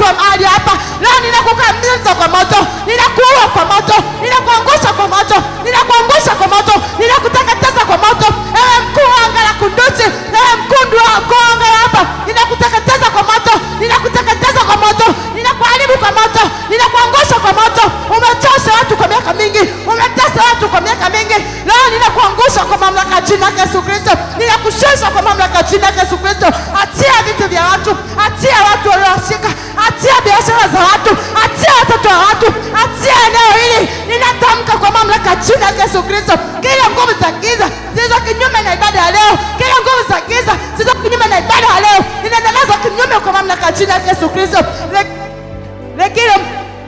wa mahali hapa. Leo ninakukamiza kwa moto, ninakuua kwa moto, ninakuangusha kwa moto, ninakuangusha kwa moto, ninakuteketeza kwa moto. Ewe mkuu wa anga la Kunduchi, ewe mkuu wa anga hapa, ninakuteketeza kwa moto, ninakuteketeza kwa moto, ninakuharibu kwa moto, ninakuangusha kwa moto. Umechosha watu kwa miaka mingi, umetesa watu kwa miaka mingi. Leo ninakuangusha kwa mamlaka jina la Yesu Kristo, ninakushusha kwa mamlaka jina la Yesu Kristo. Achia vitu vya watu, achia watu walioshika, achia biashara za watu, achia watoto wa watu, achia eneo hili. Ninatamka kwa mamlaka jina la Yesu Kristo, kila nguvu za giza zilizo kinyume na ibada ya leo, kila nguvu za giza zilizo kinyume na ibada ya leo, ninaendeleza kinyume kwa mamlaka jina la Yesu Kristo.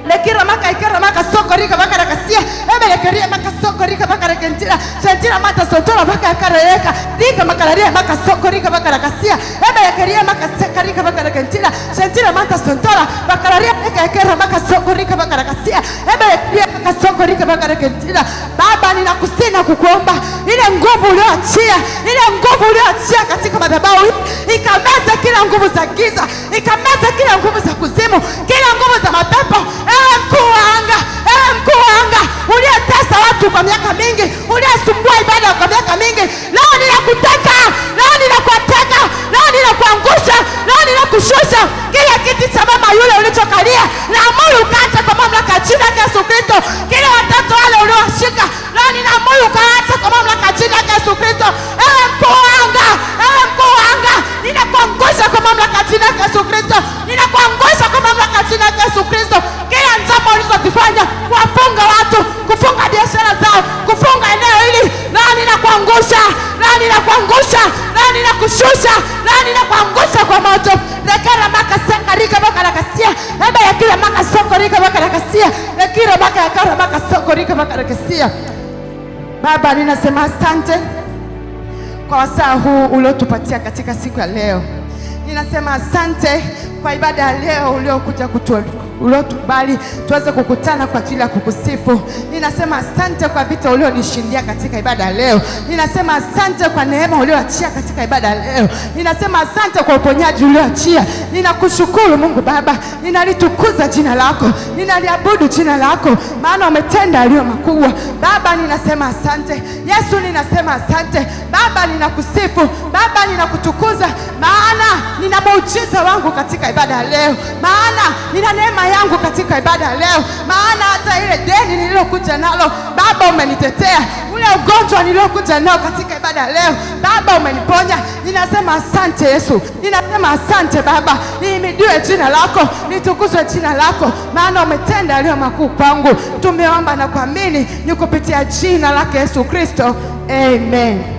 Lekira maka ikara maka soko rika baka rakasia ebe lekeria maka soko rika baka rakentira sentira mata sotora baka kareka rika maka laria maka soko rika baka rakasia ebe lekeria maka seka rika baka rakentira sentira mata sotora baka laria ikara maka soko rika baka rakasia ebe lekeria maka soko rika baka rakentira. Baba, ninakusina kukuomba ile nguvu ulioachia, ile nguvu ulioachia katika madhabahu ikameza kila nguvu za giza, ikameza kila nguvu za kuzimu, kila nguvu za mapepo. Ewe mkuu wa anga, ewe mkuu wa anga uliyetesa watu kwa miaka mingi, uliyesumbua ibada kwa miaka mingi, leo ninakuteka, leo ninakuateka, leo ninakuangusha, leo ninakushusha kile kiti cha mama yule ulichokalia, na amuru ukaacha kwa mamlaka jina la Yesu Kristo. Kile watoto wale uliowashika, leo ninaamuru ukaacha kwa mamlaka jina la Yesu Kristo. Ewe mkuu wa anga, ewe mkuu wa anga, ninakuangusha kwa mamlaka jina la Yesu Kristo, ninakuangusha kwa mamlaka jina la Yesu Kristo. Kila njama ulizozifanya kuwafunga watu, kufunga biashara zao, kufunga eneo hili, leo ninakuangusha, leo ninakuangusha, leo ninakushusha, leo ninakuangusha kwa moto. Lekera maka seka rika baka rakasia ebe yakira maka soko rika baka rakasia lekira maka yakara maka soko rika baka rakasia. Baba, ninasema asante kwa wasaa huu uliotupatia katika siku ya leo. Ninasema asante kwa ibada ya leo uliokuja uliotubali tuweze kukutana kwa ajili ya kukusifu. Ninasema asante kwa vita ulionishindia katika ibada ya leo. Ninasema asante kwa neema ulioachia katika ibada ya leo. Ninasema asante kwa uponyaji ulioachia. Ninakushukuru Mungu Baba, ninalitukuza jina lako, ninaliabudu jina lako, maana umetenda yaliyo makubwa. Baba, ninasema asante. Yesu, ninasema asante. Baba, ninakusifu. Baba, ninakutukuza, maana nina muujiza wangu katika ibada ya leo, maana nina neema yangu katika ibada ya leo, maana hata ile deni nililokuja nalo Baba umenitetea, ule ugonjwa niliokuja nao katika ibada ya leo Baba umeniponya. Ninasema asante Yesu, ninasema asante Baba. Nihimidiwe jina lako, litukuzwe jina lako, maana umetenda yaliyo makuu kwangu. Tumeomba na kuamini ni kupitia jina lake Yesu Kristo, amen.